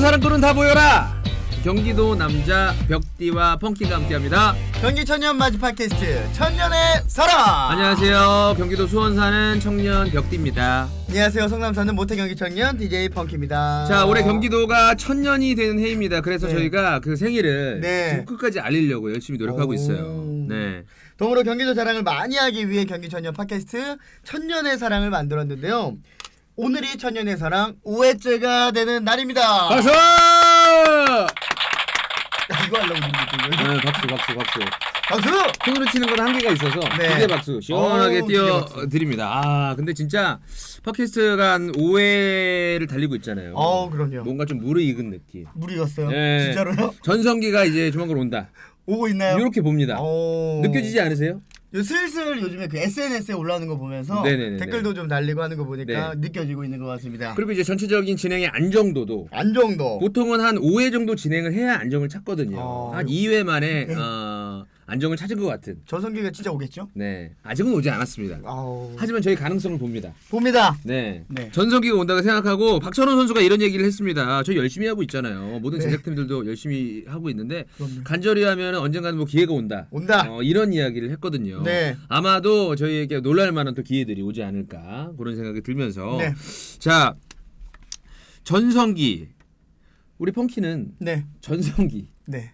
사람들은 다 모여라. 경기도 남자 벽디와 펑키가 함께합니다. 경기 청년 맞이 팟캐스트 천년의 사랑. 안녕하세요. 경기도 수원 사는 청년 벽디입니다. 안녕하세요. 성남 사는 모태 경기 청년 DJ 펑키입니다. 자, 올해 경기도가 1000년이 되는 해입니다. 그래서 네. 저희가 그 생일을 네. 끝까지 알리려고 열심히 노력하고 있어요. 네. 덤으로 경기도 자랑을 많이 하기 위해 경기 청년 팟캐스트 천년의 사랑을 만들었는데요. 오늘이 천년의 사랑 5회째가 되는 날입니다. 박수! 이거 하려고 부르는 네, 박수. 박수! 손으로 치는 건 한계가 있어서 네. 기대 박수 시원하게 어우, 기대 박수. 띄워드립니다. 아, 근데 진짜 팟캐스트가 한 5회를 달리고 있잖아요. 그럼요. 뭔가 좀 무르익은 느낌. 무리였어요. 네. 진짜로요? 전성기가 이제 조만간 온다. 오고 있나요? 이렇게 봅니다. 느껴지지 않으세요? 슬슬 요즘에 그 SNS에 올라오는 거 보면서 네네네네. 댓글도 좀 달리고 하는 거 보니까 네. 느껴지고 있는 것 같습니다. 그리고 이제 전체적인 진행의 안정도도 안정도. 보통은 한 5회 정도 진행을 해야 안정을 찾거든요. 한 2회 만에 네. 안정을 찾은 것 같은. 전성기가 진짜 오겠죠? 네, 아직은 오지 않았습니다. 아우. 하지만 저희 가능성을 봅니다. 봅니다. 네. 네. 전성기가 온다고 생각하고 박찬호 선수가 이런 얘기를 했습니다. 저희 열심히 하고 있잖아요. 모든 네. 제작팀들도 열심히 하고 있는데 그럼요. 간절히 하면 언젠가는 뭐 기회가 온다. 이런 이야기를 했거든요. 네. 아마도 저희에게 놀랄 만한 또 기회들이 오지 않을까 그런 생각이 들면서 네. 자, 전성기 우리 펑키는 네. 전성기 네.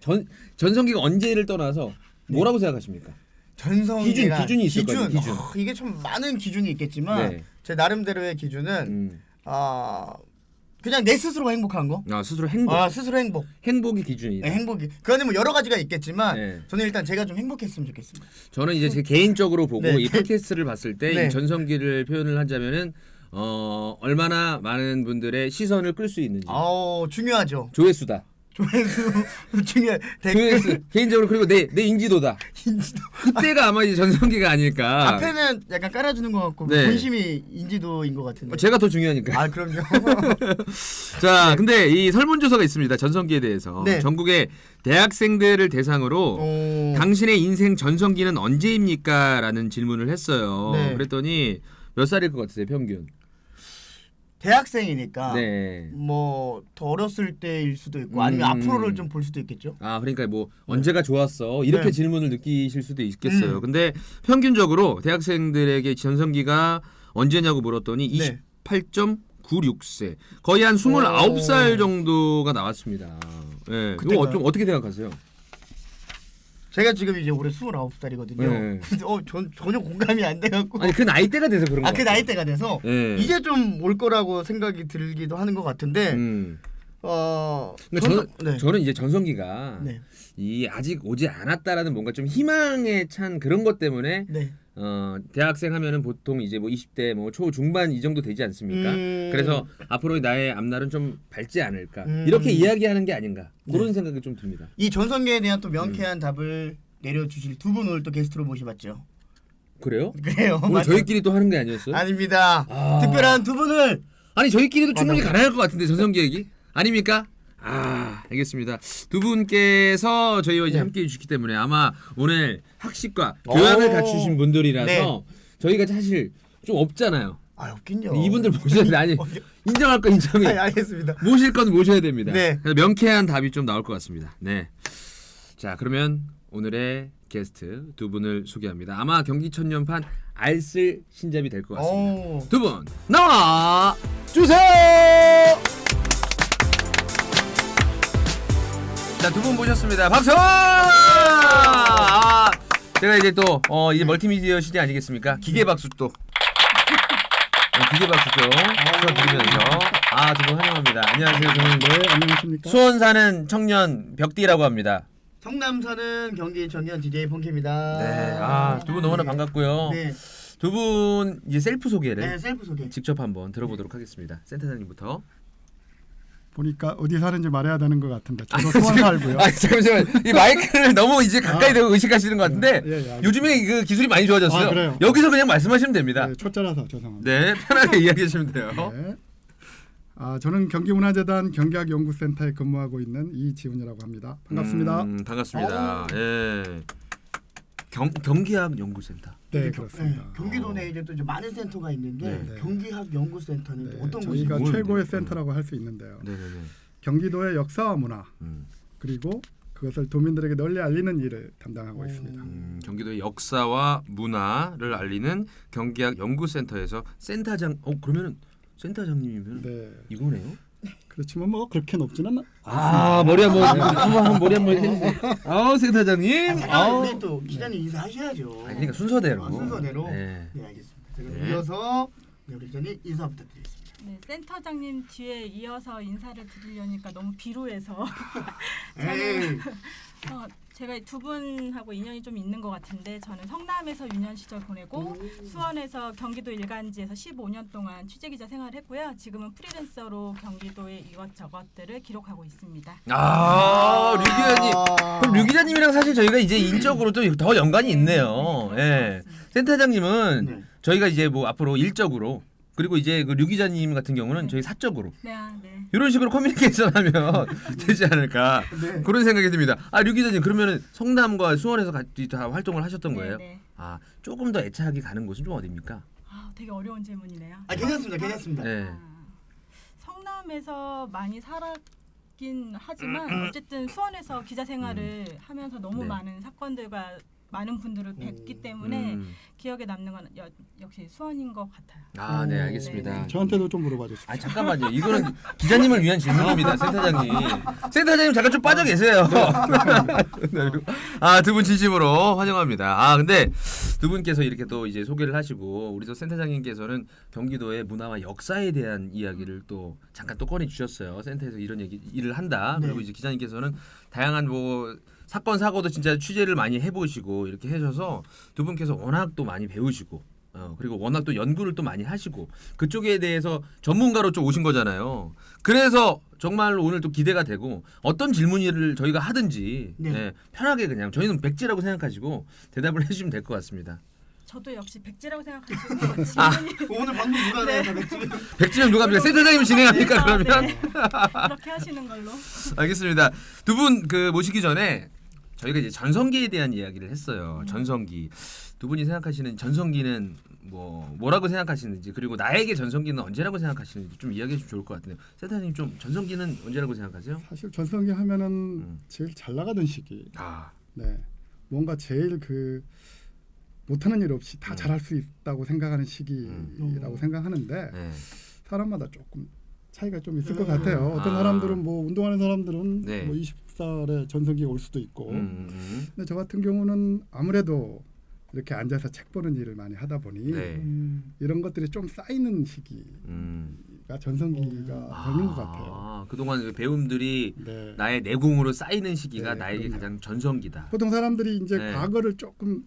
전성기가 언제를 떠나서 뭐라고 생각하십니까? 전성기가 기준이 있을 거예요, 기준. 이게 좀 많은 기준이 있겠지만 네. 제 나름대로의 기준은 그냥 내 스스로가 행복한 거. 스스로 행복. 스스로 행복. 행복이 기준이다. 네, 행복이. 그 안에 뭐 여러 가지가 있겠지만 네. 저는 일단 제가 좀 행복했으면 좋겠습니다. 저는 이제 제 개인적으로 보고 네. 이 팟캐스트를 봤을 때 네. 이 전성기를 표현을 하자면은 얼마나 많은 분들의 시선을 끌 수 있는지. 중요하죠. 조회수다. 조회수 중요해. 조회수 개인적으로 그리고 내 인지도다. 인지도. 그때가 아마 이제 전성기가 아닐까. 앞에는 약간 깔아주는 것 같고 네. 본심이 인지도인 것 같은데. 제가 더 중요하니까. 그럼요. 자, 근데 이 설문조사가 있습니다. 전성기에 대해서. 네. 전국의 대학생들을 대상으로 당신의 인생 전성기는 언제입니까? 라는 질문을 했어요. 네. 그랬더니 몇 살일 것 같으세요, 평균? 대학생이니까 네. 뭐 더 어렸을 때일 수도 있고 아니면 앞으로를 좀 볼 수도 있겠죠. 그러니까 뭐 언제가 좋았어 이렇게 네. 질문을 느끼실 수도 있겠어요. 근데 평균적으로 대학생들에게 전성기가 언제냐고 물었더니 네. 28.96세 거의 한 29살 정도가 나왔습니다. 네. 이거 그때가요? 좀 어떻게 생각하세요? 제가 지금 이제 올해 29살이거든요. 네. 근데 전혀 공감이 안 돼갖고. 아니 그 나이대가 돼서 그런 거 그 나이대가 돼서 네. 이제 좀 올 거라고 생각이 들기도 하는 것 같은데. 그러니까 저는 이제 전성기가 네. 이 아직 오지 않았다라는 뭔가 좀 희망에 찬 그런 것 때문에 네. 대학생 하면은 보통 이제 뭐 20대 뭐 초중반 이 정도 되지 않습니까? 그래서 앞으로 나의 앞날은 좀 밝지 않을까 이렇게 이야기하는 게 아닌가 그런 생각이 좀 듭니다. 이 전성기에 대한 또 명쾌한 답을 내려주실 두 분을 또 게스트로 모셔봤죠. 그래요? 그래요. 오늘 맞죠? 저희끼리 또 하는 게 아니었어요? 아닙니다. 특별한 두 분을. 아니 저희끼리도 충분히 가능할 것 같은데 전성기 얘기 아닙니까? 알겠습니다. 두 분께서 저희와 이제 함께 해주시기 때문에 아마 오늘 학식과 교양을 갖추신 분들이라서 네. 저희가 사실 좀 없잖아요. 없긴요. 이분들 모셔야 돼. 아니 인정할 건 인정해. 알겠습니다. 모실 건 모셔야 됩니다. 네. 그래서 명쾌한 답이 좀 나올 것 같습니다. 네. 자, 그러면 오늘의 게스트 두 분을 소개합니다. 아마 경기 천년판 알쓸 신잡이 될 것 같습니다. 두 분 나와 주세요. 자, 두 분 모셨습니다. 박수! 제가 이제 또 이제 멀티미디어 시대 아니겠습니까? 기계 박수 또. 기계 박수 좀 쳐드리면서 두 분 환영합니다. 안녕하세요. 저는 안녕하십니까? 수원 사는 청년 벽디라고 합니다. 성남 사는 경기 청년 DJ 펑키입니다. 네, 두 분 너무나 반갑고요. 네. 두 분 이제 셀프 소개를 네, 셀프 소개. 직접 한번 들어보도록 하겠습니다. 센터장님부터. 보니까 어디 사는지 말해야 되는 것 같은데 저도 수원 살고요. 잠시만 이 마이크를 너무 이제 가까이 대고 의식하시는 것 같은데 예, 요즘에 그 기술이 많이 좋아졌어요. 그래요? 여기서 그냥 말씀하시면 됩니다. 네, 초짜라서 죄송합니다. 네, 편하게 이야기하시면 돼요. 네. 저는 경기문화재단 경기학연구센터에 근무하고 있는 이지훈이라고 합니다. 반갑습니다. 반갑습니다. 예. 경기학연구센터. 네, 그렇습니다. 경기도 내 이제 또 이제 많은 센터가 있는데 네. 경기학 연구센터는 네, 어떤 저희가 곳인가요? 최고의 센터라고 할 수 있는데요. 네네네. 경기도의 역사와 문화 음. 그리고 그것을 도민들에게 널리 알리는 일을 담당하고 있습니다. 경기도의 역사와 문화를 알리는 경기학 연구센터에서 센터장. 그러면은 센터장님이면 네. 이거네요. 그렇지만 뭐 그렇게 높지는 머리 한번 머리 한번 해주세요. 센터장님. 우리 또 기자님 인사하셔야죠. 그러니까 순서대로. 순서대로. 네. 네, 알겠습니다. 제가 네. 이어서 우리 기자님 인사 부탁드리겠습니다. 네, 센터장님 뒤에 이어서 인사를 드리려니까 너무 비루해서 에이. 제가 두 분하고 인연이 좀 있는 것 같은데 저는 성남에서 유년 시절 보내고 수원에서 경기도 일간지에서 15년 동안 취재기자 생활을 했고요. 지금은 프리랜서로 경기도의 이것저것들을 기록하고 있습니다. 류 기자님. 그럼 류 기자님이랑 사실 저희가 이제 인적으로 좀 더 연관이 있네요. 예. 센터장님은 네. 저희가 이제 뭐 앞으로 일적으로 그리고 이제 그 류 기자님 같은 경우는 저희 사적으로 네. 이런 식으로 커뮤니케이션하면 되지 않을까 네. 그런 생각이 듭니다. 류 기자님 그러면은 성남과 수원에서 같이 다 활동을 하셨던 거예요? 네. 조금 더 애착이 가는 곳은 좀 어디입니까? 되게 어려운 질문이네요. 괜찮습니다. 네. 성남에서 많이 살았긴 하지만 어쨌든 수원에서 기자 생활을 하면서 너무 네. 많은 사건들과 많은 분들을 뵙기 때문에 기억에 남는 건 역시 수원인 것 같아요. 네, 알겠습니다. 저한테도 좀 물어봐 주십시오. 잠깐만요. 이거는 기자님을 위한 질문입니다. 센터장님 잠깐 좀 빠져 계세요. 두 분 진심으로 환영합니다. 근데 두 분께서 이렇게 또 이제 소개를 하시고 우리 또 센터장님께서는 경기도의 문화와 역사에 대한 이야기를 또 잠깐 또 꺼내 주셨어요. 센터에서 이런 일을 한다. 네. 그리고 이제 기자님께서는 다양한 뭐 사건 사고도 진짜 취재를 많이 해보시고 이렇게 하셔서 두 분께서 워낙 또 많이 배우시고 그리고 워낙 또 연구를 또 많이 하시고 그쪽에 대해서 전문가로 좀 오신 거잖아요. 그래서 정말 오늘 또 기대가 되고 어떤 질문을 저희가 하든지 네. 편하게 그냥 저희는 백지라고 생각하시고 대답을 해주시면 될 것 같습니다. 저도 역시 백지라고 생각하시고 질문이 오늘 방금 누가 나왔다 백지면 누가 합니까? 센터장님이 진행합니까? 그러면 네. 그렇게 하시는 걸로. 알겠습니다. 두 분 모시기 전에 저희가 이제 전성기에 대한 이야기를 했어요. 전성기. 두 분이 생각하시는 전성기는 뭐라고 생각하시는지 그리고 나에게 전성기는 언제라고 생각하시는지 좀 이야기해 주면 좋을 것 같은데요. 센터님 좀 전성기는 언제라고 생각하세요? 사실 전성기 하면은 제일 잘 나가던 시기. 네, 뭔가 제일 그 못하는 일 없이 다 잘할 수 있다고 생각하는 시기라고 생각하는데 네. 사람마다 조금 차이가 좀 있을 것 같아요. 어떤 사람들은 뭐 운동하는 사람들은 네. 뭐 20살에 전성기가 올 수도 있고 근데 저 같은 경우는 아무래도 이렇게 앉아서 책 보는 일을 많이 하다 보니 네. 이런 것들이 좀 쌓이는 시기가 전성기가 되는 것 같아요. 그동안 그 배움들이 네. 나의 내공으로 쌓이는 시기가 네, 나에게 그럼요. 가장 전성기다. 보통 사람들이 이제 네. 과거를 조금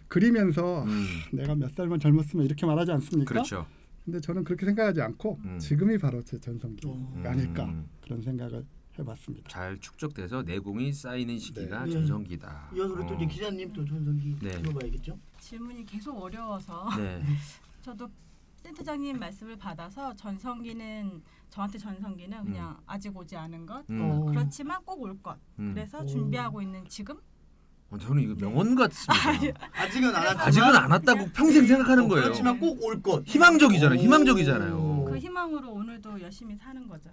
그리면서 내가 몇 살만 젊었으면 이렇게 말하지 않습니까? 그렇죠. 근데 저는 그렇게 생각하지 않고 지금이 바로 제 전성기가 아닐까 그런 생각을 해봤습니다. 잘 축적돼서 내공이 쌓이는 시기가 네. 전성기다. 이어서 또 이제 기자님 또 전성기 네. 들어봐야겠죠? 질문이 계속 어려워서 네. 저도 센터장님 말씀을 받아서 저한테 전성기는 그냥 아직 오지 않은 것 그렇지만 꼭 올 것 그래서 준비하고 있는 지금 저는 이거 명언 같습니다. 아직은 안 왔다고 평생 생각하는 거예요. 그렇지만 꼭 올 것. 희망적이잖아요. 그 희망으로 오늘도 열심히 사는 거죠.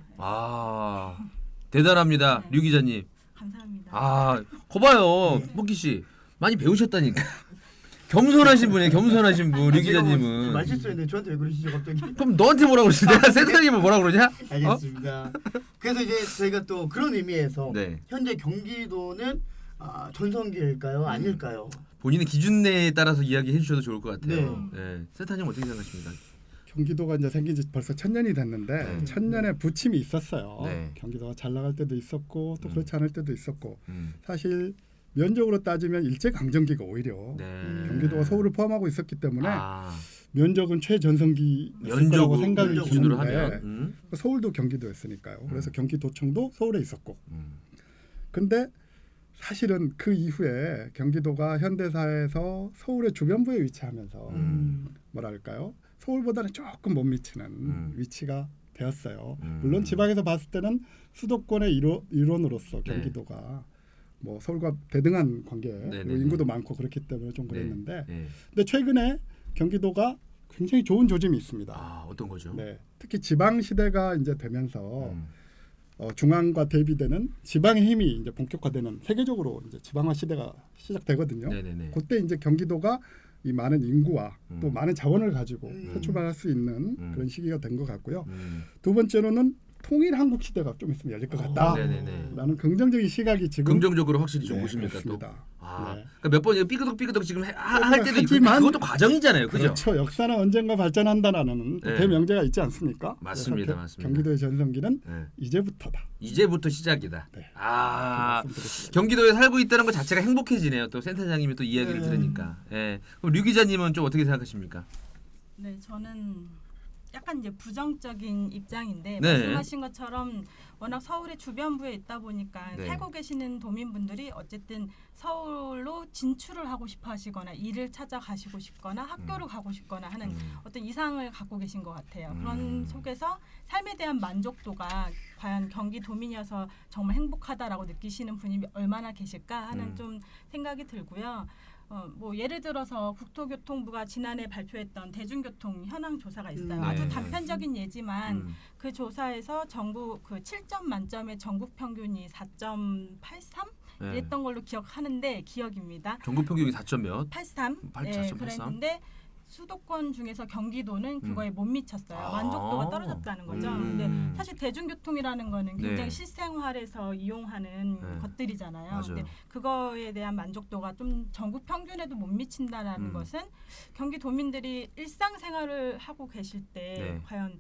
대단합니다. 류 기자님. 감사합니다. 거봐요. 뽀끼 씨 많이 배우셨다니까. 겸손하신 분이에요. 겸손하신 분. 류 기자님은. 말실수했는데 저한테 왜 그러시죠 갑자기? 그럼 너한테 뭐라 그러지? 내가 센터장님은 뭐라 그러냐? 알겠습니다. 그래서 이제 저희가 또 그런 의미에서 네. 현재 경기도는 전성기일까요? 아닐까요? 본인의 기준 내에 따라서 이야기해 주셔도 좋을 것 같아요. 네. 네. 센터님 어떻게 생각하십니까? 경기도가 이제 생긴 지 벌써 1000년이 됐는데 네. 1000년의 부침이 있었어요. 네. 경기도가 잘 나갈 때도 있었고 또 그렇지 않을 때도 있었고 사실 면적으로 따지면 일제강점기가 오히려 네. 경기도가 서울을 포함하고 있었기 때문에 아, 면적은 최전성기였을 면적 거라고 생각이 기준으로 드는데 하면 서울도 경기도였으니까요. 그래서 경기도청도 서울에 있었고 근데 사실은 그 이후에 경기도가 현대사에서 서울의 주변부에 위치하면서 뭐랄까요? 서울보다는 조금 못 미치는 위치가 되었어요. 물론 지방에서 봤을 때는 수도권의 일원으로서 경기도가 뭐 서울과 대등한 관계, 그리고 인구도 많고 그렇기 때문에 좀 그랬는데, 근데 최근에 경기도가 굉장히 좋은 조짐이 있습니다. 어떤 거죠? 네, 특히 지방 시대가 이제 되면서 중앙과 대비되는 지방의 힘이 이제 본격화되는 세계적으로 이제 지방화 시대가 시작되거든요. 네네네. 그때 이제 경기도가 이 많은 인구와 또 많은 자원을 가지고 새 출발할 수 있는 그런 시기가 된 것 같고요. 두 번째로는 통일 한국 시대가 좀 있으면 열릴 것 네네네. 같다라는 긍정적인 시각이 지금 긍정적으로 확실히 좀 네, 보십니까 또? 그렇습니다. 아, 네. 그러니까 몇 번 삐그덕 지금 할 때도 있고 하지만 그것도 과정이잖아요, 그죠? 그렇죠. 역사는 언젠가 발전한다라는 네. 대명제가 있지 않습니까? 맞습니다, 그래서 맞습니다. 경기도의 전성기는 네. 이제부터다. 이제부터 시작이다. 네. 아, 말씀드렸습니다. 경기도에 살고 있다는 것 자체가 행복해지네요. 또 센터장님이 또 이야기를 들으니까. 예. 그럼 류 기자님은 좀 어떻게 생각하십니까? 네, 저는 약간 이제 부정적인 입장인데 네. 말씀하신 것처럼 워낙 서울의 주변부에 있다 보니까 네. 살고 계시는 도민분들이 어쨌든 서울로 진출을 하고 싶어 하시거나 일을 찾아가시고 싶거나 학교를 가고 싶거나 하는 어떤 이상을 갖고 계신 것 같아요. 그런 속에서 삶에 대한 만족도가 과연 경기도민이어서 정말 행복하다라고 느끼시는 분이 얼마나 계실까 하는 좀 생각이 들고요. 뭐 예를 들어서 국토교통부가 지난해 발표했던 대중교통 현황 조사가 있어요. 아주 단편적인 예지만 그 조사에서 전국 그 7점 만점의 전국 평균이 4.83 네. 이랬던 걸로 기억하는데 기억입니다. 전국 평균이 4점 몇? 83. 4.83? 네, 그랬는데 수도권 중에서 경기도는 그거에 못 미쳤어요. 만족도가 떨어졌다는 거죠. 근데 사실 대중교통이라는 거는 굉장히 네. 실생활에서 이용하는 네. 것들이잖아요. 맞아요. 근데 그거에 대한 만족도가 좀 전국 평균에도 못 미친다라는 것은 경기도민들이 일상생활을 하고 계실 때 네. 과연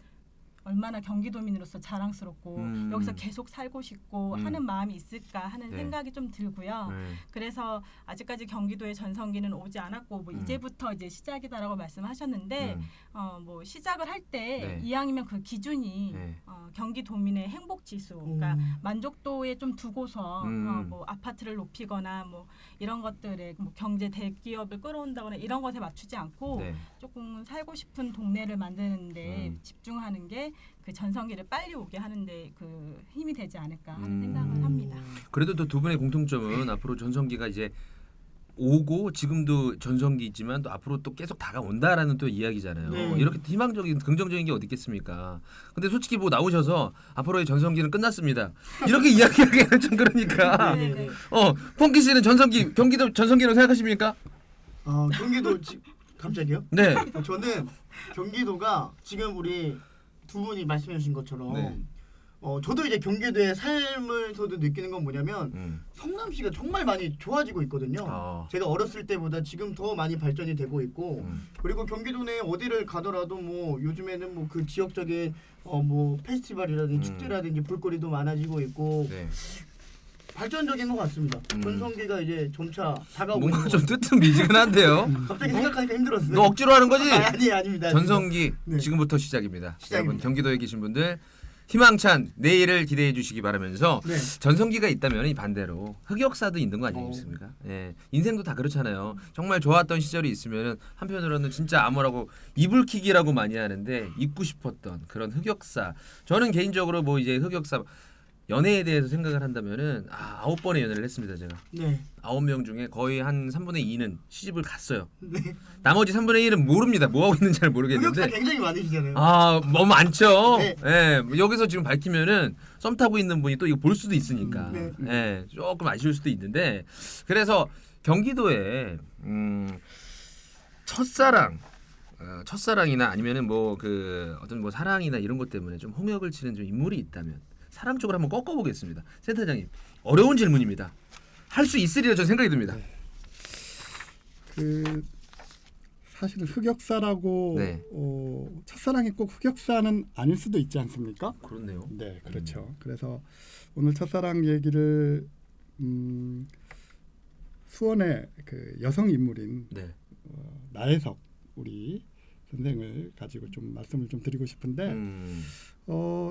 얼마나 경기도민으로서 자랑스럽고 여기서 계속 살고 싶고 하는 마음이 있을까 하는 네. 생각이 좀 들고요. 네. 그래서 아직까지 경기도의 전성기는 오지 않았고 뭐 이제부터 이제 시작이다라고 말씀하셨는데 뭐 시작을 할 때 네. 이왕이면 그 기준이 네. 경기도민의 행복 지수, 그러니까 만족도에 좀 두고서 뭐 아파트를 높이거나 뭐 이런 것들에 뭐 경제 대기업을 끌어온다거나 이런 것에 맞추지 않고 네. 조금 살고 싶은 동네를 만드는데 집중하는 게 그 전성기를 빨리 오게 하는데 그 힘이 되지 않을까 하는 생각을 합니다. 그래도 또 두 분의 공통점은 앞으로 전성기가 이제 오고 지금도 전성기지만 또 앞으로 또 계속 다가온다라는 또 이야기잖아요. 네. 이렇게 희망적인 긍정적인 게 어디 있겠습니까? 근데 솔직히 뭐 나오셔서 앞으로의 전성기는 끝났습니다. 이렇게 이야기하기는 좀 그러니까. 네, 네. 펑키 씨는 전성기 경기도 전성기라고 생각하십니까? 경기도 갑자기요? 네. 저는 경기도가 지금 우리 두 분이 말씀해 주신 것처럼 네. 저도 이제 경기도의 삶을 저도 느끼는 건 뭐냐면 성남시가 정말 많이 좋아지고 있거든요. 제가 어렸을 때보다 지금 더 많이 발전이 되고 있고 그리고 경기도 내 어디를 가더라도 뭐 요즘에는 뭐 그 지역적인 뭐 페스티벌이라든지 축제라든지 볼거리도 많아지고 있고 네. 발전적인 것 같습니다. 전성기가 이제 점차 다가오고 뭔가 있는 좀 것 뜨뜻미지근한데요. 갑자기 생각하니까 힘들었어요. 너 억지로 하는 거지? 아니 아닙니다. 전성기 네. 지금부터 시작입니다. 시작입니다. 여러분 경기도에 계신 분들 희망찬 내일을 기대해 주시기 바라면서 네. 전성기가 있다면 이 반대로 흑역사도 있는 거 아니겠습니까? 예, 인생도 다 그렇잖아요. 정말 좋았던 시절이 있으면 한편으로는 진짜 암울하고 이불킥이라고 많이 하는데 잊고 싶었던 그런 흑역사. 저는 개인적으로 뭐 이제 흑역사 연애에 대해서 생각을 한다면은 9번의 연애를 했습니다. 제가 네. 9명 중에 거의 한 3분의 2는 시집을 갔어요. 네. 나머지 3분의 1은 모릅니다. 뭐 하고 있는지 잘 흑역사 모르겠는데. 굉장히 많으시잖아요. 너무 많죠. 네. 예, 여기서 지금 밝히면은 썸 타고 있는 분이 또 이거 볼 수도 있으니까, 네. 예, 조금 아쉬울 수도 있는데, 그래서 경기도에 첫사랑이나 아니면은 뭐 그 어떤 뭐 사랑이나 이런 것 때문에 좀 홍역을 치는 좀 인물이 있다면 사랑 쪽으로 한번 꺾어보겠습니다. 센터장님, 어려운 질문입니다. 할 수 있으리라 저는 생각이 듭니다. 그 사실은 흑역사라고 네. 첫사랑이 꼭 흑역사는 아닐 수도 있지 않습니까? 그렇네요. 네, 그렇죠. 그래서 오늘 첫사랑 얘기를 수원의 그 여성 인물인 네. 나혜석 우리 선생을 가지고 좀 말씀을 좀 드리고 싶은데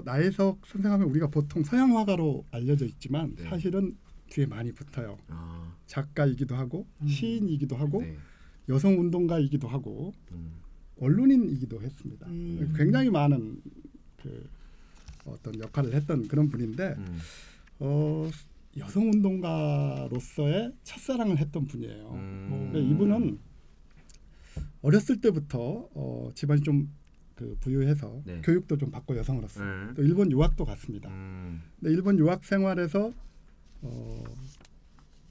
나혜석 선생하면 우리가 보통 서양 화가로 알려져 있지만 네. 사실은 뒤에 많이 붙어요. 작가이기도 하고 시인이기도 하고 네. 여성 운동가이기도 하고 언론인이기도 했습니다. 굉장히 많은 그 어떤 역할을 했던 그런 분인데 여성 운동가로서의 첫사랑을 했던 분이에요. 이분은 어렸을 때부터 집안이 좀 그 부유해서 네. 교육도 좀 받고 여성으로서 네. 또 일본 유학도 갔습니다. 근데 일본 유학 생활에서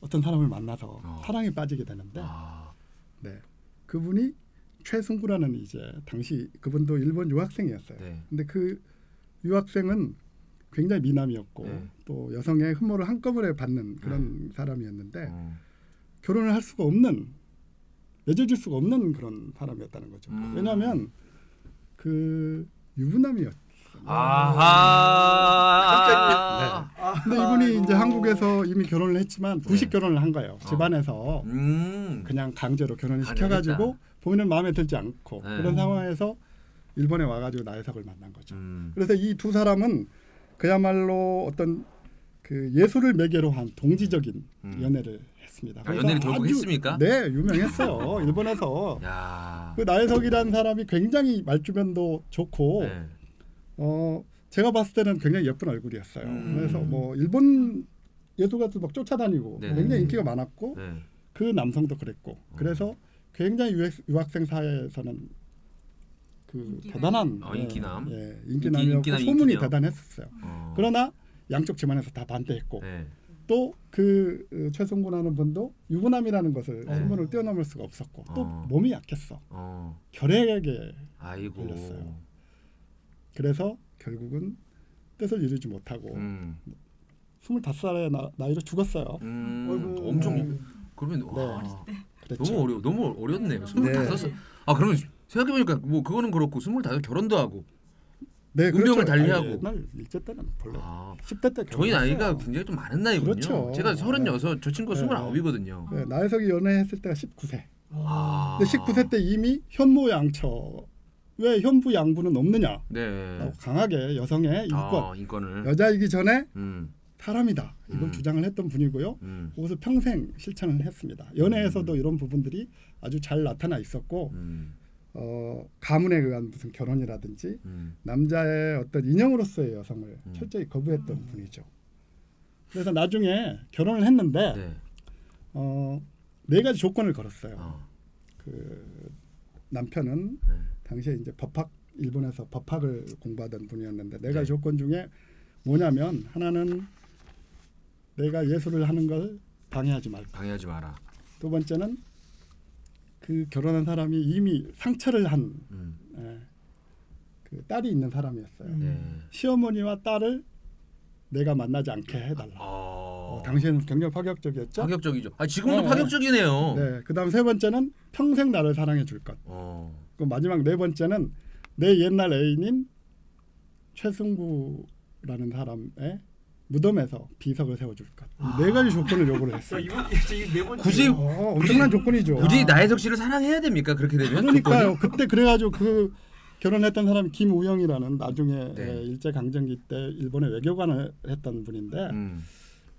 어떤 사람을 만나서 사랑에 빠지게 되는데 네. 그분이 최승구라는 이제 당시 그분도 일본 유학생이었어요. 네. 근데 그 유학생은 굉장히 미남이었고 네. 또 여성의 흠모를 한꺼번에 받는 그런 사람이었는데 결혼을 할 수가 없는 맺어질 수가 없는 그런 사람이었다는 거죠. 왜냐하면 그 유부남이었어요. 아하. 네. 근데 이분이 이제 한국에서 이미 결혼을 했지만 부식 결혼을 한 거예요. 집안에서 그냥 강제로 결혼을 시켜가지고 본인은 마음에 들지 않고 네. 그런 상황에서 일본에 와가지고 나혜석을 만난 거죠. 그래서 이 두 사람은 그야말로 어떤 그 예술을 매개로 한 동지적인 연애를 했습니다. 아, 연애를 결국 했습니까? 네, 유명했어요. 일본에서. 야. 그 나혜석이라는 사람이 굉장히 말주변도 좋고 네. 제가 봤을 때는 굉장히 예쁜 얼굴이었어요. 그래서 뭐 일본 예술가도 막 쫓아다니고 네. 굉장히 인기가 많았고 네. 그 남성도 그랬고 그래서 굉장히 유학생 사회에서는 그 인기남. 대단한 인기남. 인기남이었고 인기남, 소문이 인기녀. 대단했었어요. 그러나 양쪽 집안에서 다 반대했고 또 그 최승구라는 분도 유부남이라는 것을 신분을 뛰어넘을 수가 없었고 또 몸이 약했어. 결핵에 아이고. 걸렸어요. 그래서 결국은 뜻을 이루지 못하고 25살의 나이로 죽었어요. 아이고. 엄청 그러면 와, 그랬죠. 너무 어렸네요. 25살. 아 그러면 생각해 보니까 뭐 그거는 그렇고 25 결혼도 하고. 네, 운명을 그렇죠. 달리하고. 옛날 일제 때는 별로 아, 10대 때 저희 결혼했어요. 나이가 굉장히 좀 많은 나이거든요. 그렇죠. 제가 36, 저 친구가 네. 29이거든요. 네, 나혜석이 연애했을 때가 19세. 아. 근데 19세 때 이미 현모양처 왜 현부 양부는 없느냐 네. 강하게 여성의 인권 인권을. 여자이기 전에 음. 사람이다 이걸 주장을 했던 분이고요. 그것을 평생 실천을 했습니다. 연애에서도 이런 부분들이 아주 잘 나타나 있었고 가문에 의한 무슨 결혼이라든지 남자의 어떤 인형으로서의 여성을 철저히 거부했던 분이죠. 그래서 나중에 결혼을 했는데 네. 네 가지 조건을 걸었어요. 그 남편은 네. 당시에 이제 일본에서 법학을 공부하던 분이었는데 네 가지 네. 조건 중에 뭐냐면 하나는 내가 예술을 하는 걸 방해하지 말고 방해하지 마라. 두 번째는 그 결혼한 사람이 이미 상처를 한 그 딸이 있는 사람이었어요. 네. 시어머니와 딸을 내가 만나지 않게 해달라. 당시에는 굉장히 파격적이었죠. 파격적이죠. 아 지금도 네. 파격적이네요. 네, 그다음 세 번째는 평생 나를 사랑해 줄 것. 그 마지막 네 번째는 내 옛날 애인인 최승구라는 사람의 무덤에서 비석을 세워줄 것. 이 네 가지 조건을 요구를 했어요. 이네 번째. 굳이 엄청난 조건이죠. 굳이 나혜석 씨를 사랑해야 됩니까? 그렇게 되면? 그러니까요. 그때 그래가지고 그 결혼했던 사람이 김우영이라는 나중에 네. 일제 강점기 때 일본의 외교관을 했던 분인데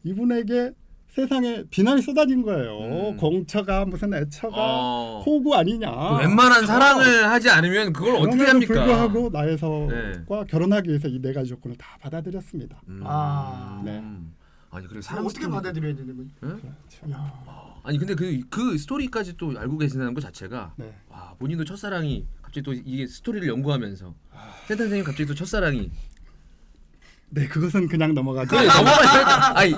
이분에게 세상에 비난이 쏟아진 거예요. 공처가 무슨 애처가 호구 아니냐. 웬만한 사랑을 하지 않으면 그걸 어떻게 그럼에도 합니까? 불구하고 나혜석과 결혼하기 위해서 이 네 가지 조건을 다 받아들였습니다. 네. 아니 그래 사람 어떻게 받아들여야 되는 거지? 그렇죠. 아니 근데 그 스토리까지 또 알고 계신다는 것 자체가 네. 와 본인도 첫사랑이 갑자기 또 이게 스토리를 연구하면서 센터 선생님 갑자기 또 첫사랑이 네, 그것은 그냥 넘어가죠.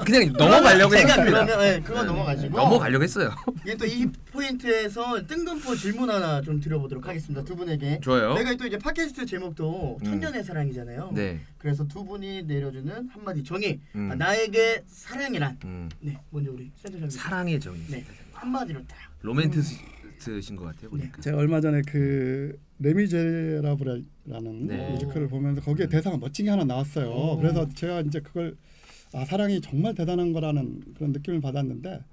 그냥 넘어가려고 제가 했습니다. 그러면 그건 넘어가시고 넘어가려고 했어요. 이게 또 이 포인트에서 뜬금포 질문 하나 좀 드려보도록 하겠습니다. 두 분에게. 좋아요. 내가 또 이제 팟캐스트 제목도 천년의 사랑이잖아요. 네. 그래서 두 분이 내려주는 한마디 정의. 나에게 사랑이란. 네, 먼저 우리 센터장님. 사랑의 정의. 네, 한마디로 딱. 로맨티스트신 것 같아요 보니까. 제가 얼마 전에 그 레미제라블이라는 네. 뮤지컬을 보면서 거기에 대사가 멋지게 하나 나왔어요. 그래서 제가 이제 그걸 사랑이 정말 대단한 거라는 그런 느낌을 받았는데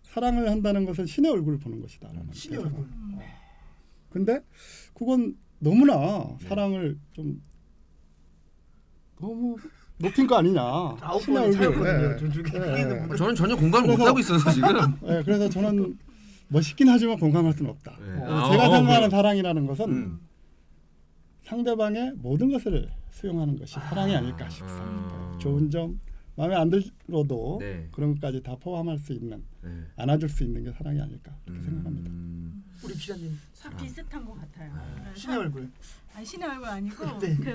사랑을 한다는 것은 신의 얼굴을 보는 것이다라는 신의 대사가. 얼굴. 근데 그건 너무나 사랑을 좀 너무 높인 거 아니냐. 아홉 신의 번이 얼굴. 차였거든요. 네. 좀 중에 네. 저는 전혀 공감을 그래서- 못 하고 있어서 지금. 네, 그래서 저는 멋있긴 하지만 공감할 수는 없다. 네. 제가 생각하는 그래요. 사랑이라는 것은 상대방의 모든 것을 수용하는 것이 사랑이 아닐까 싶습니다. 좋은 점, 마음에 안 들어도 네. 그런 것까지 다 포함할 수 있는 네. 안아줄 수 있는 게 사랑이 아닐까 그렇게 생각합니다. 우리 기자님 좀 비슷한 것 같아요. 그러니까 신의 얼굴. 아니 신의 얼굴 아니고 네. 그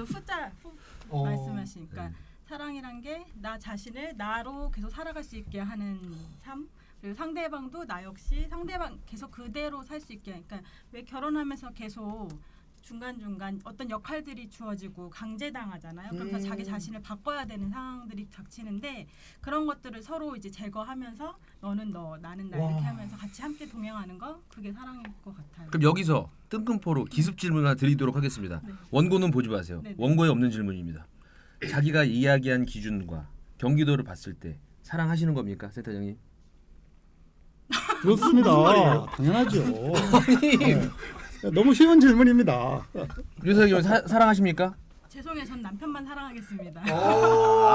후 말씀하시니까 네. 사랑이란 게 나 자신을 나로 계속 살아갈 수 있게 하는 삶, 그리고 상대방도 나 역시 상대방 계속 그대로 살 수 있게. 그러니까 왜 결혼하면서 계속 중간중간 어떤 역할들이 주어지고 강제당하잖아요. 그러면서 자기 자신을 바꿔야 되는 상황들이 닥치는데 그런 것들을 서로 이제 제거하면서 너는 너, 나는 나 이렇게 하면서 같이 함께 동행하는 거 그게 사랑일 것 같아요. 그럼 여기서 뜬금포로 기습 질문 하나 드리도록 하겠습니다. 네. 원고는 보지 마세요. 네, 네. 원고에 없는 질문입니다. 자기가 이야기한 기준과 경기도를 봤을 때 사랑하시는 겁니까, 센터장님? 그렇습니다. 당연하죠. 네. 너무 쉬운 질문입니다. 윤석열 사랑하십니까? 죄송해요. 전 남편만 사랑하겠습니다.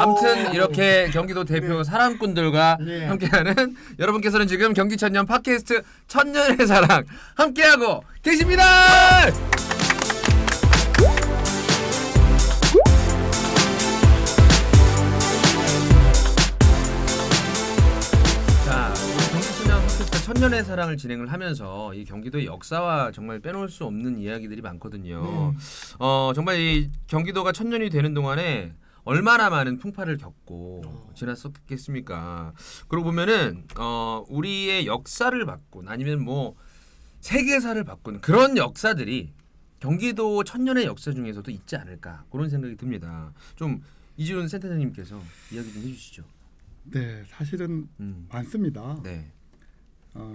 아무튼 이렇게 경기도 대표 사랑꾼들과 네. 함께하는 여러분께서는 지금 경기천년 팟캐스트 천년의 사랑 함께하고 계십니다. 자, 우리 경기천년 팟캐스트 천년의 사랑을 진행을 하면서 이 경기도의 역사와 정말 빼놓을 수 없는 이야기들이 많거든요. 정말 이 경기도가 천년이 되는 동안에 얼마나 많은 풍파를 겪고 지났었겠습니까? 그러고 보면은 우리의 역사를 바꾼 아니면 뭐 세계사를 바꾼 그런 역사들이 경기도 천년의 역사 중에서도 있지 않을까 그런 생각이 듭니다. 좀 이지훈 센터장님께서 이야기 좀 해주시죠. 네, 사실은 많습니다. 네,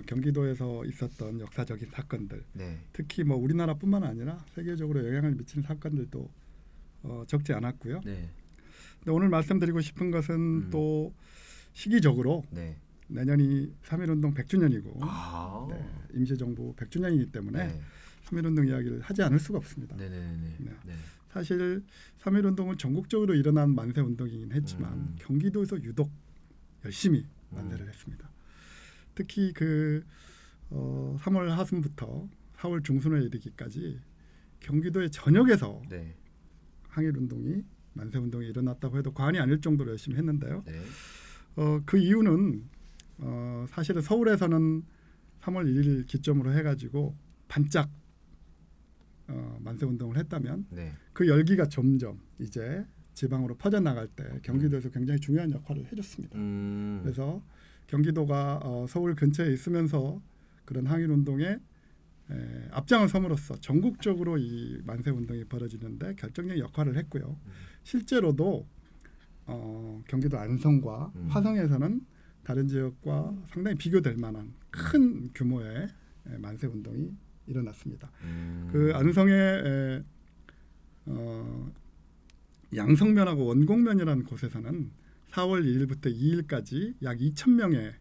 경기도에서 있었던 역사적인 사건들, 네, 특히 뭐 우리나라뿐만 아니라 세계적으로 영향을 미치는 사건들도 적지 않았고요. 네, 근데 오늘 말씀드리고 싶은 것은 또 시기적으로 네. 내년이 3.1운동 100주년이고 아, 네, 임시정부 100주년이기 때문에 네, 3.1운동 이야기를 하지 않을 수가 없습니다. 네, 네, 네, 네. 네. 사실 3.1운동은 전국적으로 일어난 만세운동이긴 했지만 경기도에서 유독 열심히 만세를 했습니다. 특히 그 3월 하순부터 4월 중순에 이르기까지 경기도의 전역에서 네, 항일운동이 만세운동이 일어났다고 해도 과언이 아닐 정도로 열심히 했는데요. 네. 그 이유는 사실은 서울에서는 3월 1일 기점으로 해가지고 반짝 만세운동을 했다면 네. 그 열기가 점점 이제 지방으로 퍼져나갈 때 경기도에서 굉장히 중요한 역할을 해줬습니다. 그래서 경기도가 서울 근처에 있으면서 그런 항일운동에 앞장을 섬으로써 전국적으로 이 만세운동이 벌어지는데 결정적인 역할을 했고요. 실제로도 경기도 안성과 화성에서는 다른 지역과 상당히 비교될 만한 큰 규모의 만세운동이 일어났습니다. 그 안성의 양성면하고 원곡면이라는 곳에서는 4월 1일부터 2일까지 약 2,000명의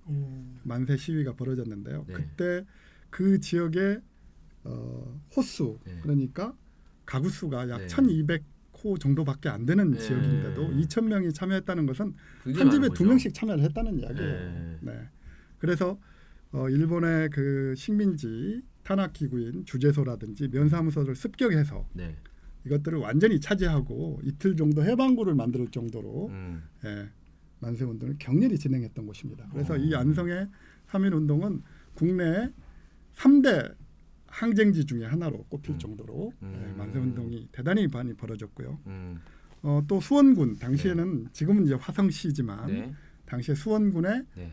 만세 시위가 벌어졌는데요. 네. 그때 그 지역의 호수 네. 그러니까 가구 수가 약 네. 1,200호 정도밖에 안 되는 네. 지역인데도 2,000명이 참여했다는 것은 굉장히 한 집에 많은 두 거죠. 명씩 참여를 했다는 이야기예요. 네. 네. 그래서 일본의 그 식민지 탄압기구인 주재소라든지 면사무소를 습격해서 네. 이것들을 완전히 차지하고 이틀 정도 해방구를 만들 정도로 예, 만세운동을 격렬히 진행했던 곳입니다. 그래서 이 안성의 3.1운동은 국내 3대 항쟁지 중에 하나로 꼽힐 정도로 만세운동이 대단히 많이 벌어졌고요. 또 수원군 당시에는 지금은 이제 화성시지만 네. 당시에 수원군의 네.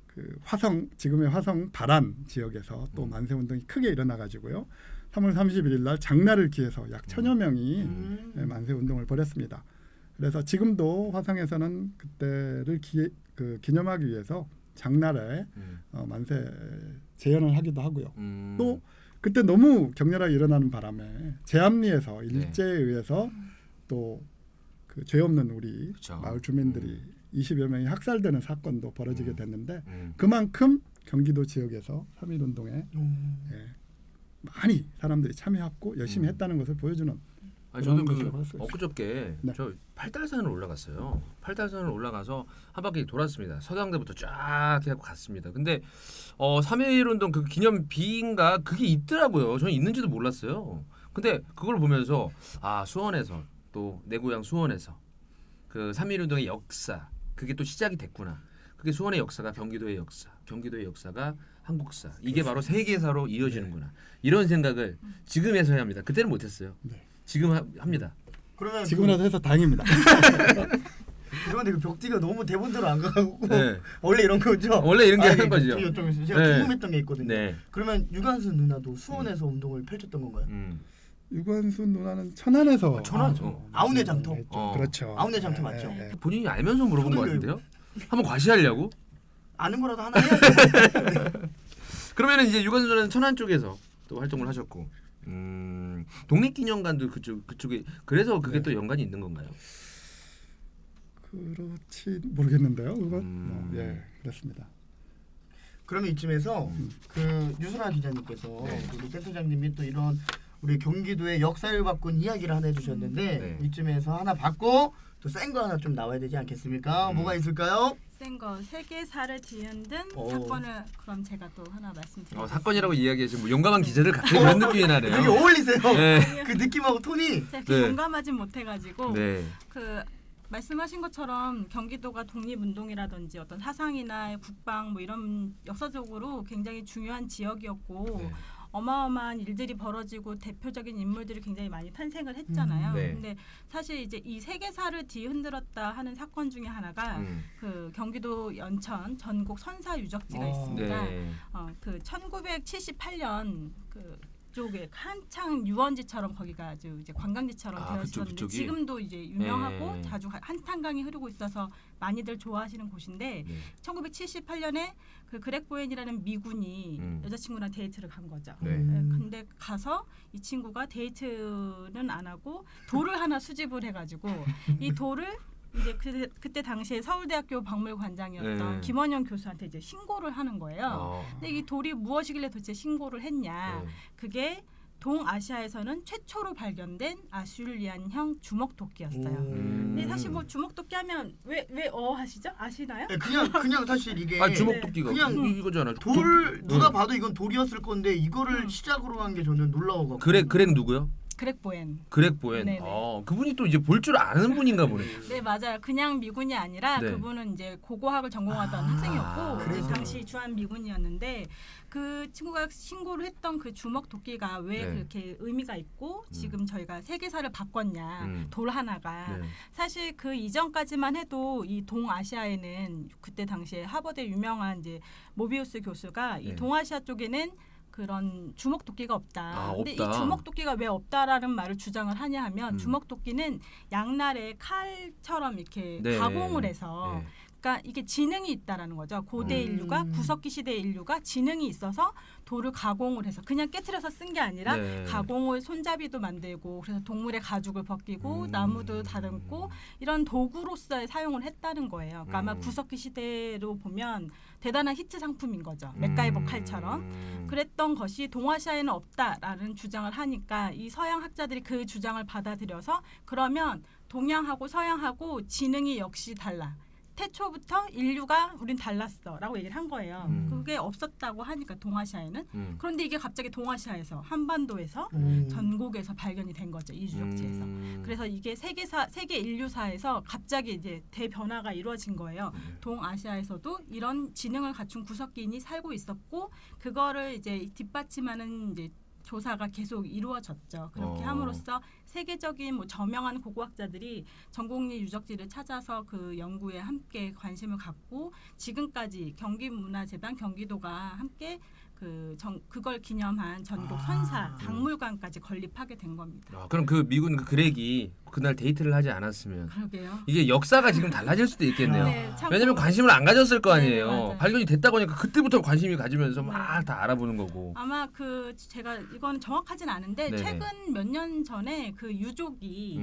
그 화성 지금의 화성 발안 지역에서 또 만세운동이 크게 일어나가지고요. 3월 31일 날 장날을 기해서 약 1,000여 명이 만세운동을 벌였습니다. 그래서 지금도 화성에서는 그때를 기념하기 위해서 장날에 만세 재연을 하기도 하고요. 또 그때 너무 격렬하게 일어나는 바람에 제암리에서 일제에 의해서 또 그 죄 없는 우리 그쵸. 마을 주민들이 20여 명이 학살되는 사건도 벌어지게 됐는데 음. 그만큼 경기도 지역에서 3.1운동에 많이 사람들이 참여했고 열심히 했다는 것을 보여주는 아니, 저도 그런 그 것이라고 할수 있어요. 엊그저께 네. 저 팔달산을 올라갔어요. 팔달산을 올라가서 한 바퀴 돌았습니다. 서당대부터 쫙 해갖고 갔습니다. 근데 3.1운동 그 기념비인가 그게 있더라고요. 저는 있는지도 몰랐어요. 근데 그걸 보면서 아 수원에서 또 내 고향 수원에서 그 3.1운동의 역사 그게 또 시작이 됐구나. 그게 수원의 역사가 경기도의 역사, 경기도의 역사가 한국사. 이게 바로 세계사로 이어지는구나. 이런 생각을 지금에서야 합니다. 그때는 못했어요. 네. 지금 합니다. 그러면 지금이라도 해서 다행입니다. 그런데 그 벽지가 너무 대본대로 안 가고 네. 원래 이런 거죠? 원래 이런 게 아니, 하는 거죠. 제가 여쭤보겠습니다. 제가 네. 궁금했던 게 있거든요. 네. 그러면 유관순 누나도 수원에서 운동을 펼쳤던 건가요? 유관순 누나는 천안에서 천안. 아우네 장터. 했죠. 어. 그렇죠. 아우네 장터 맞죠? 본인이 알면서 물어본 것 초등교육. 같은데요? 한번 과시하려고? 아는 거라도 하나 해야죠. 그러면은 이제 유관순 누나는 천안 쪽에서 또 활동을 하셨고, 독립기념관도 그쪽에 그래서 그게 네. 또 연관이 있는 건가요? 그렇지 모르겠는데요. 그건 예 그렇습니다. 그러면 이쯤에서 그 유순아 기자님께서 네. 우리 센터장님이 또 이런 우리 경기도의 역사를 바꾼 이야기를 하나 해주셨는데 네. 이쯤에서 하나 받고 또 센 거 하나 좀 나와야 되지 않겠습니까? 뭐가 있을까요? 센거 세계사를 뒤흔든 오. 사건을 그럼 제가 또 하나 말씀드리겠습니다. 사건이라고 이야기하시면 뭐 용감한 기자들 갑자기 그런 느낌이 나네요. 되게 어울리세요. 네. 그 느낌하고 톤이. 제가 네. 용감하진 못해가지고 네. 그 말씀하신 것처럼 경기도가 독립운동이라든지 어떤 사상이나 국방 뭐 이런 역사적으로 굉장히 중요한 지역이었고 네. 어마어마한 일들이 벌어지고 대표적인 인물들이 굉장히 많이 탄생을 했잖아요. 네. 근데 사실 이제 이 세계사를 뒤흔들었다 하는 사건 중에 하나가 그 경기도 연천 전국 선사 유적지가 있습니다. 네. 그 1978년 그 쪽에 한창 유원지처럼 거기가 아주 이제 관광지처럼 되어 있었는데 그쪽이? 지금도 이제 유명하고 네. 자주 한탄강이 흐르고 있어서 많이들 좋아하시는 곳인데 네. 1978년에 그 그렉 보엔이라는 미군이 여자친구랑 데이트를 간 거죠. 네. 근데 가서 이 친구가 데이트는 안 하고 돌을 하나 수집을 해가지고 이 돌을 이제 그때 당시에 서울대학교 박물관장이었던 네. 김원영 교수한테 이제 신고를 하는 거예요. 근데 이 돌이 무엇이길래 도대체 신고를 했냐? 네. 그게 동아시아에서는 최초로 발견된 아슐리안형 주먹도끼였어요. 근데 사실 뭐 주먹도끼 하면 왜 하시죠? 아시나요? 네, 그냥 사실 이게 주먹도끼가 그냥 이거잖아. 돌 누가 봐도 이건 돌이었을 건데 이거를 시작으로 한 게 저는 놀라워가지고. 그렉 누구요? 그렉 보엔. 그렉 보엔. 네네. 그분이 또 이제 볼 줄 아는 분인가 보네. 네 맞아요. 그냥 미군이 아니라 네. 그분은 이제 고고학을 전공하던 학생이었고 그래서. 당시 주한 미군이었는데 그 친구가 신고를 했던 그 주먹 도끼가 왜 네. 그렇게 의미가 있고 지금 저희가 세계사를 바꿨냐 돌 하나가 네. 사실 그 이전까지만 해도 이 동아시아에는 그때 당시에 하버드 유명한 이제 모비우스 교수가 네. 이 동아시아 쪽에는 그런 주먹도끼가 없다. 근데 없다. 이 주먹도끼가 왜 없다라는 말을 주장을 하냐 하면 주먹도끼는 양날의 칼처럼 이렇게 네. 가공을 해서 네. 그러니까 이게 지능이 있다라는 거죠. 고대 인류가 구석기 시대 인류가 지능이 있어서 돌을 가공을 해서 그냥 깨트려서 쓴 게 아니라 네. 가공을 손잡이도 만들고 그래서 동물의 가죽을 벗기고 나무도 다듬고 이런 도구로서의 사용을 했다는 거예요. 그러니까 아마 구석기 시대로 보면 대단한 히트 상품인 거죠. 맥가이버 칼처럼. 그랬던 것이 동아시아에는 없다라는 주장을 하니까 이 서양 학자들이 그 주장을 받아들여서 그러면 동양하고 서양하고 지능이 역시 달라. 태초부터 인류가 우린 달랐어라고 얘기를 한 거예요. 그게 없었다고 하니까 동아시아에는. 그런데 이게 갑자기 동아시아에서 한반도에서 전국에서 발견이 된 거죠. 이 유적지에서. 그래서 이게 세계 인류사에서 갑자기 이제 대변화가 이루어진 거예요. 동아시아에서도 이런 지능을 갖춘 구석기인이 살고 있었고 그거를 이제 뒷받침하는 이제 조사가 계속 이루어졌죠. 그렇게 함으로써 세계적인 뭐 저명한 고고학자들이 전국리 유적지를 찾아서 그 연구에 함께 관심을 갖고 지금까지 경기문화재단 경기도가 함께 그걸 기념한 전국 선사 박물관까지 건립하게 된 겁니다. 그럼 그 미군 그 그렉이 그날 데이트를 하지 않았으면 그러게요. 이게 역사가 지금 달라질 수도 있겠네요. 네, 참 왜냐면 관심을 안 가졌을 거 아니에요. 네, 맞아요. 발견이 됐다고 하니까 그때부터 관심이 가지면서 막 다 알아보는 거고. 아마 제가 이건 정확하진 않은데 네네. 최근 몇 년 전에 그 유족이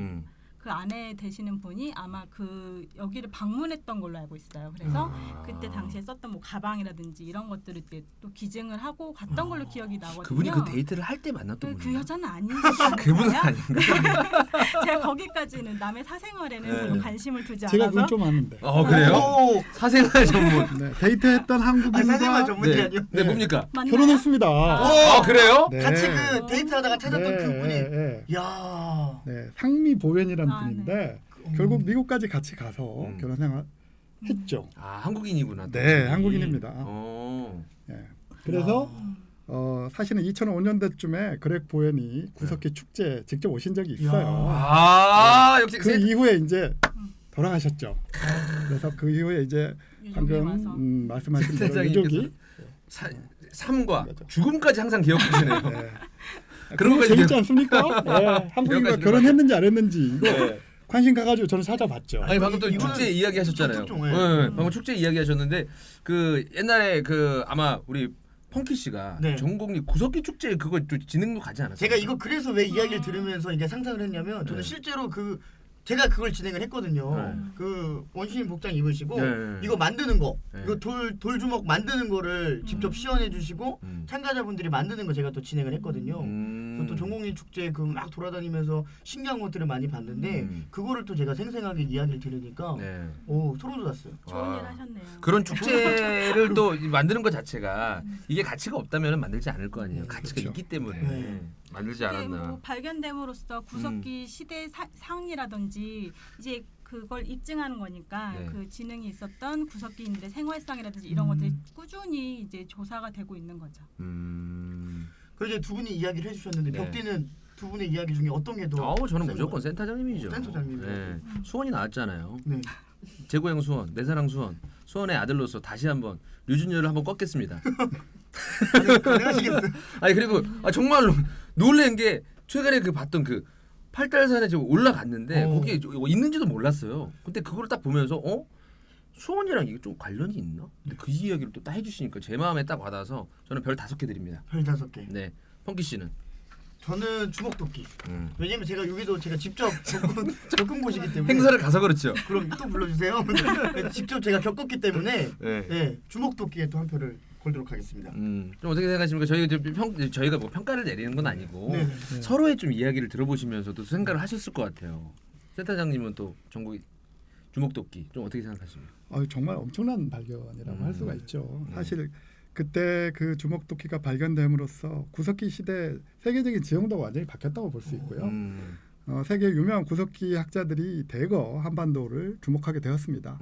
그 아내 되시는 분이 아마 그 여기를 방문했던 걸로 알고 있어요. 그래서 그때 당시에 썼던 뭐 가방이라든지 이런 것들을 또 기증을 하고 갔던 걸로 기억이 나거든요. 그분이 그 데이트를 할 때 만났던 그 분이에요. 여자는 아니시죠? 그분은 아닌가? 제가 거기까지는 남의 사생활에는 네. 별로 관심을 두지 제가 않아서 그건 좀 아는데. 그래요? 오, 사생활 전문. 네, 데이트했던 사생활 한국인과 전문이 네. 아니요. 네, 뭡니까? 맞나요? 결혼했습니다. 그래요? 네. 같이 그 데이트하다가 찾았던 네, 그분이. 네, 야. 네, 상미 보현이라는 아, 분인데 결국 미국까지 같이 가서 결혼 생활 했죠. 아 한국인이구나. 또. 네, 한국인입니다. 예. 그래서 사실은 2005년대쯤에 그렉 보웬이 구석기 축제 직접 오신 적이 있어요. 아 역시 그 이후에 이제 돌아가셨죠. 그래서 그 이후에 이제 방금 말씀하신 대로 유족이 삶과 죽음까지 항상 기억하시네요. 네. 그런 거 재밌지 않습니까? 네, 한국인과 결혼했는지 안 했는지 이거 네. 관심 가가지고 저는 찾아봤죠. 아니 방금 또 축제 이야기 하셨잖아요. 네, 방금 축제 이야기 하셨는데 그 옛날에 그 아마 우리 펑키 씨가 네. 전국리 구석기 축제 그거 또 진행도 가지 않았어요? 제가 이거 그래서 왜 이야기를 들으면서 이게 상상을 했냐면 저는 실제로 제가 그걸 진행을 했거든요. 네. 그 원시인 복장 입으시고 네. 이거 만드는 거, 네. 이거 돌 주먹 만드는 거를 직접 시연해 주시고 참가자분들이 만드는 거 제가 또 진행을 했거든요. 그래서 또 전국리 축제 그 막 돌아다니면서 신기한 것들을 많이 봤는데 그거를 또 제가 생생하게 이야기를 들으니까 네. 오 소름 돋았어요. 좋은 일 하셨네요. 그런 축제를 또 만드는 것 자체가 이게 가치가 없다면 만들지 않을 거 아니에요. 가치가 그렇죠. 있기 때문에 네. 만들지 않았나. 뭐 발견됨으로써 구석기 시대 상이라든지 이제 그걸 입증하는 거니까 네. 그 지능이 있었던 구석기인들의 생활상이라든지 이런 것들이 꾸준히 이제 조사가 되고 있는 거죠. 그래서 이제 두 분이 이야기를 해주셨는데 네. 벽디는 두 분의 이야기 중에 어떤 게 더? 저는 무조건 센터장님이죠. 센터장님이요? 네. 수원이 나왔잖아요. 네. 제 고향 수원, 내 사랑 수원. 수원의 아들로서 다시 한번 류준열을 한번 꺾겠습니다. 가능하시겠어요? 아니 그리고 정말로 놀란 게 최근에 그 봤던 그 팔달산에 지금 올라갔는데 거기에 있는지도 몰랐어요. 근데 그걸 딱 보면서 수원이랑 이게 좀 관련이 있나? 근데 그 이야기를 또 딱 해주시니까 제 마음에 딱 와닿아서 저는 별 5개 드립니다. 별 5개. 네, 펑키 씨는? 저는 주먹도끼. 왜냐면 제가 여기도 제가 직접 겪은 곳이기 때문에. 행사를 가서 그렇죠. 그럼 또 불러주세요. 직접 제가 겪었기 때문에 네. 주먹도끼에 또 한 표를 걸도록 하겠습니다. 좀 어떻게 생각하십니까? 저희가 뭐 평가를 내리는 건 아니고 네. 서로의 좀 이야기를 들어보시면서도 생각을 하셨을 것 같아요. 센터장님은 또 전국 주먹도끼 좀 어떻게 생각하십니까? 정말 엄청난 발견이라고 할 수가 있죠. 사실 그때 그 주먹도끼가 발견됨으로써 구석기 시대 세계적인 지형도 완전히 바뀌었다고 볼 수 있고요. 세계 유명한 구석기 학자들이 대거 한반도를 주목하게 되었습니다.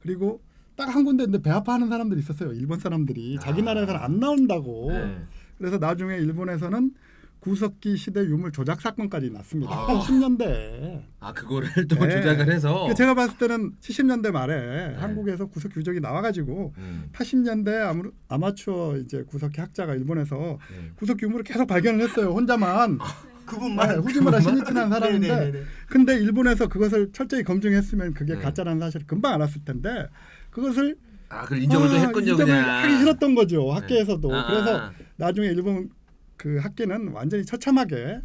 그리고 딱 한 군데인데 배아파하는 사람들이 있었어요. 일본 사람들이 자기 나라에서는 안 나온다고. 네. 그래서 나중에 일본에서는 구석기 시대 유물 조작 사건까지 났습니다. 80년대. 그거를 또 조작을 해서. 제가 봤을 때는 70년대 말에 한국에서 구석기 유적이 나와가지고 80년대 아마추어 이제 구석기 학자가 일본에서 구석기 유물을 계속 발견을 했어요. 혼자만. 그분만 후지무라 시니치라는 사람인데, 네네네네. 근데 일본에서 그것을 철저히 검증했으면 그게 가짜라는 사실을 금방 알았을 텐데 그것을 그걸 인정을 또 했군요. 인정을 그냥 하기 싫었던 거죠. 학계에서도. 네. 그래서 나중에 일본 그 학계는 완전히 처참하게,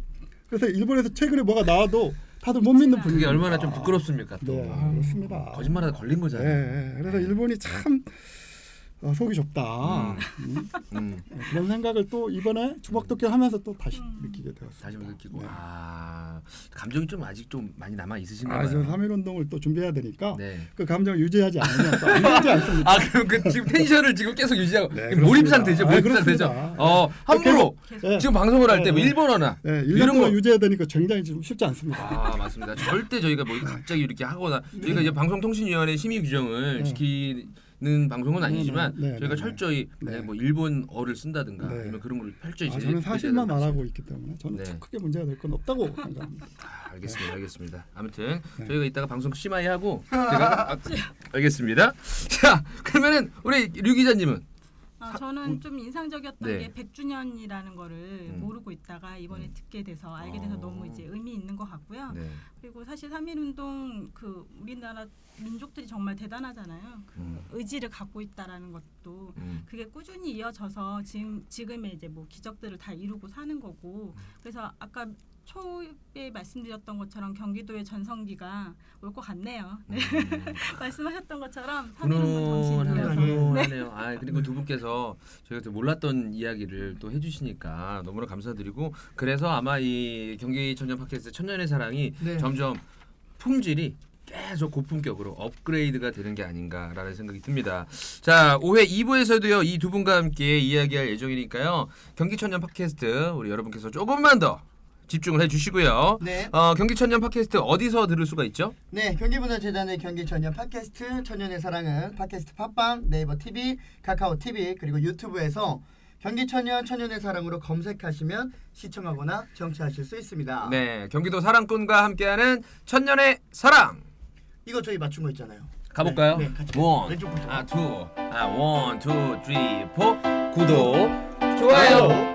그래서 일본에서 최근에 뭐가 나와도 다들 못 믿는 분위기. 그게 얼마나 좀 부끄럽습니까? 또. 네, 그렇습니다. 거짓말하다 걸린 거잖아요. 네, 그래서 일본이 참 속이 좁다. 그런 생각을 또 이번에 주먹도끼 하면서 또 다시 느끼게 되었습니다. 다시 한번 느끼고. 네. 감정이 좀 아직 좀 많이 남아 있으신가 봐요. 저 3.1 운동을 또 준비해야 되니까 네. 그 감정을 유지하지 않으면 또 안 되지 않습니까? 그럼 그 지금 텐션을 지금 계속 유지하고 네, 몰입 그렇습니다. 상태죠. 몰입 그렇습니다. 상태죠. 함부로 네. 지금 방송을 할 때 뭐 네. 일본어나 네, 1년 이런 동안 거 유지해야 되니까 굉장히 좀 쉽지 않습니다. 맞습니다. 절대 저희가 뭐 갑자기 이렇게 하거나 저희가 이제 방송통신위원회 심의 규정을 지키는 방송은 아니지만 저희가 철저히 뭐 일본어를 쓴다든가 아니면 그런 걸 철저히 저는 사실만 말하고 있기 때문에 저는 크게 문제가 될 건 없다고 생각합니다. 알겠습니다. 아무튼 저희가 이따가 방송 심하게 하고 제가 알겠습니다. 자, 그러면은 우리 류 기자님은 저는 좀 인상적이었던 네. 게 100주년이라는 거를 모르고 있다가 이번에 듣게 돼서 알게 돼서 너무 이제 의미 있는 것 같고요. 네. 그리고 사실 3.1 운동 그 우리나라 민족들이 정말 대단하잖아요. 그 의지를 갖고 있다라는 것도 그게 꾸준히 이어져서 지금의 이제 뭐 기적들을 다 이루고 사는 거고. 그래서 아까 초에 말씀드렸던 것처럼 경기도의 전성기가 올 것 같네요. 네. 말씀하셨던 것처럼 3.1 운동 정신이어서. 훈훈하네요. 그리고 두 분께서 저희가 또 몰랐던 이야기를 또 해주시니까 너무나 감사드리고, 그래서 아마 이 경기 청년 팟캐스트 천년의 사랑이 점점 품질이 계속 고품격으로 업그레이드가 되는 게 아닌가라는 생각이 듭니다. 자, 5회 2부에서도요 이 두 분과 함께 이야기할 예정이니까요. 경기 청년 팟캐스트 우리 여러분께서 조금만 더 집중을 해주시고요. 네. 경기 천년 팟캐스트 어디서 들을 수가 있죠? 네, 경기문화재단의 경기천년 팟캐스트 천년의 사랑은 팟캐스트 팟빵, 네이버 TV, 카카오 TV 그리고 유튜브에서 경기천년 천년의 사랑으로 검색하시면 시청하거나 정치하실 수 있습니다. 네, 경기도 사랑꾼과 함께하는 천년의 사랑. 이거 저희 맞춘 거 있잖아요. 가볼까요? 네, 같이 원, 왼쪽부터. 투, 원, 투, 쓰리, 포. 구독, 좋아요.